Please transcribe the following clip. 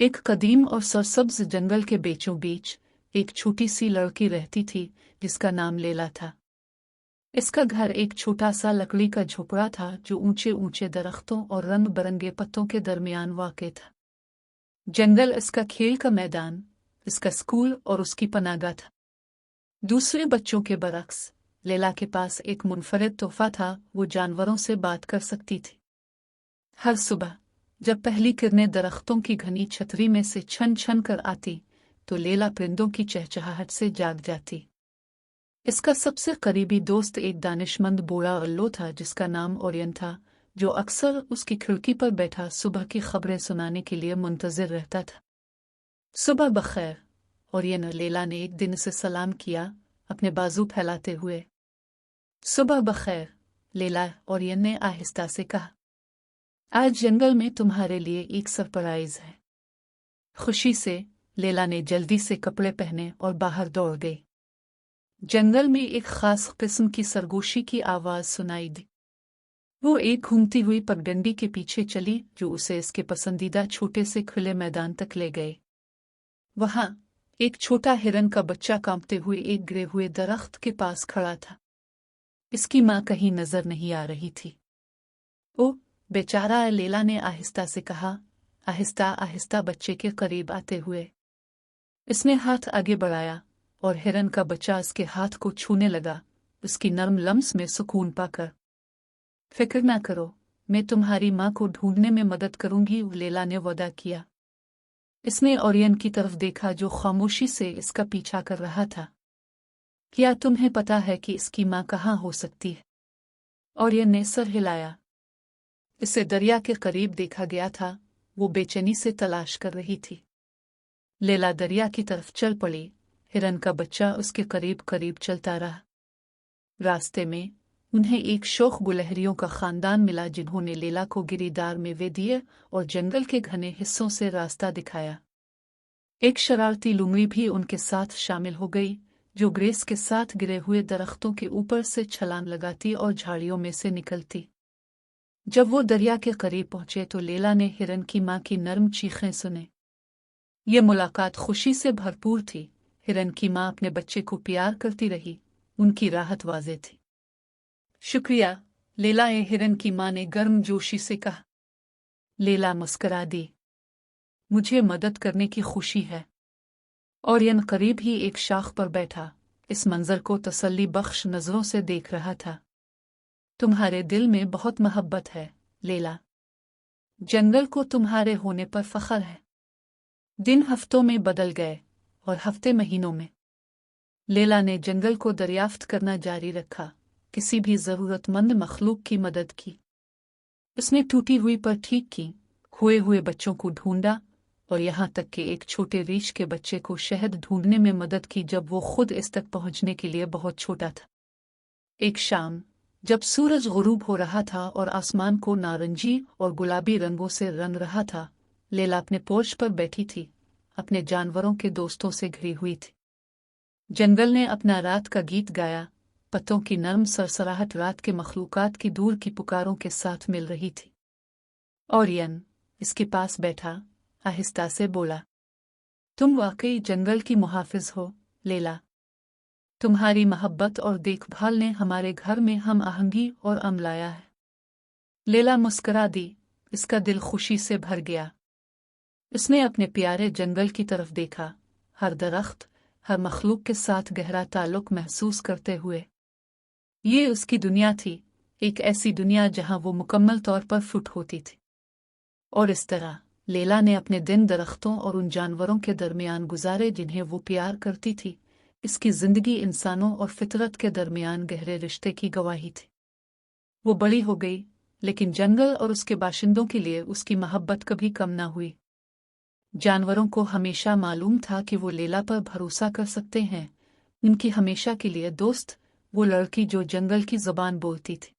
एक कदीम और सरसब्ज जंगल के बीचों बीच एक छोटी सी लड़की रहती थी जिसका नाम लैला था। इसका घर एक छोटा सा लकड़ी का झोपड़ा था जो ऊंचे ऊंचे दरख्तों और रंग बिरंगे पत्तों के दरमियान वाक़ था। जंगल इसका खेल का मैदान, इसका स्कूल और उसकी पनाहगाह था। दूसरे बच्चों के बरक्स लैला के पास एक मुनफरिद तोहफा था, वो जानवरों से बात कर सकती थी। हर सुबह जब पहली किरणें दरख्तों की घनी छतरी में से छन छन कर आती तो लैला परिंदों की चहचहाहट से जाग जाती। इसका सबसे करीबी दोस्त एक दानिशमंद बूढ़ा उल्लू था जिसका नाम ओरियन था, जो अक्सर उसकी खिड़की पर बैठा सुबह की खबरें सुनाने के लिए मुंतजिर रहता था। सुबह बखैर, ओरियन और लैला ने एक दिन उसे सलाम किया, अपने बाजू फैलाते हुए। सुबह बखैर, लैला, ओरियन ने आहिस्ता से कहा। आज जंगल में तुम्हारे लिए एक सरप्राइज है। खुशी से लैला ने जल्दी से कपड़े पहने और बाहर दौड़ गई। जंगल में एक खास किस्म की सरगोशी की आवाज सुनाई दी। वो एक घूमती हुई पगडंडी के पीछे चली जो उसे इसके पसंदीदा छोटे से खुले मैदान तक ले गए। वहां एक छोटा हिरन का बच्चा कांपते हुए एक गिरे हुए दरख्त के पास खड़ा था। इसकी मां कहीं नजर नहीं आ रही थी। ओ बेचारा, लैला ने आहिस्ता से कहा, आहिस्ता आहिस्ता बच्चे के करीब आते हुए। इसने हाथ आगे बढ़ाया और हिरन का बच्चा उसके हाथ को छूने लगा, उसकी नरम लम्स में सुकून पाकर। फिक्र ना करो, मैं तुम्हारी माँ को ढूंढने में मदद करूंगी, लैला ने वादा किया। इसने ओरियन की तरफ देखा जो खामोशी से इसका पीछा कर रहा था। क्या तुम्हें पता है कि इसकी माँ कहाँ हो सकती है? ओरियन ने सर हिलाया। इसे दरिया के करीब देखा गया था, वो बेचैनी से तलाश कर रही थी। लैला दरिया की तरफ चल पड़ी, हिरन का बच्चा उसके करीब करीब चलता रहा। रास्ते में उन्हें एक शोख गुलहरियों का खानदान मिला जिन्होंने लैला को गिरीदार मेवे दिए और जंगल के घने हिस्सों से रास्ता दिखाया। एक शरारती लुमड़ी भी उनके साथ शामिल हो गई जो ग्रेस के साथ गिरे हुए दरख्तों के ऊपर से छलांग लगाती और झाड़ियों में से निकलती। जब वो दरिया के करीब पहुंचे तो लैला ने हिरन की मां की नरम चीखें सुने। ये मुलाकात खुशी से भरपूर थी। हिरन की मां अपने बच्चे को प्यार करती रही, उनकी राहत वाज़ेह थी। शुक्रिया, लैला, हिरन की मां ने गर्मजोशी से कहा। लैला मुस्कुरा दी। मुझे मदद करने की खुशी है। ओरियन करीब ही एक शाख पर बैठा इस मंजर को तसल्ली बख्श नजरों से देख रहा था। तुम्हारे दिल में बहुत मोहब्बत है लैला। जंगल को तुम्हारे होने पर फख्र है। दिन हफ्तों में बदल गए और हफ्ते महीनों में। लैला ने जंगल को दरियाफ्त करना जारी रखा, किसी भी जरूरतमंद मखलूक की मदद की। उसने टूटी हुई पर ठीक की, खोए हुए बच्चों को ढूंढा और यहाँ तक कि एक छोटे रीछ के बच्चे को शहद ढूंढने में मदद की जब वो खुद इस तक पहुंचने के लिए बहुत छोटा था। एक शाम जब सूरज गुरूब हो रहा था और आसमान को नारंगी और गुलाबी रंगों से रंग रहा था, लैला अपने पोर्च पर बैठी थी, अपने जानवरों के दोस्तों से घिरी हुई थी। जंगल ने अपना रात का गीत गाया, पत्तों की नरम सरसराहट रात के मखलूकात की दूर की पुकारों के साथ मिल रही थी। ओरियन इसके पास बैठा आहिस्ता से बोला, तुम वाकई जंगल की मुहाफिज हो लैला। तुम्हारी मोहब्बत और देखभाल ने हमारे घर में हम आहंगी और अमन लाया है। लैला मुस्कुरा दी, इसका दिल खुशी से भर गया। उसने अपने प्यारे जंगल की तरफ देखा, हर दरख्त, हर मखलूक के साथ गहरा ताल्लुक महसूस करते हुए। ये उसकी दुनिया थी, एक ऐसी दुनिया जहां वो मुकम्मल तौर पर फिट होती थी। और इस तरह लैला ने अपने दिन दरख्तों और उन जानवरों के दरमियान गुजारे जिन्हें वो प्यार करती थी। इसकी जिंदगी इंसानों और फितरत के दरमियान गहरे रिश्ते की गवाही थी। वो बड़ी हो गई, लेकिन जंगल और उसके बाशिंदों के लिए उसकी मोहब्बत कभी कम न हुई। जानवरों को हमेशा मालूम था कि वो लैला पर भरोसा कर सकते हैं, उनकी हमेशा के लिए दोस्त, वो लड़की जो जंगल की जुबान बोलती थी।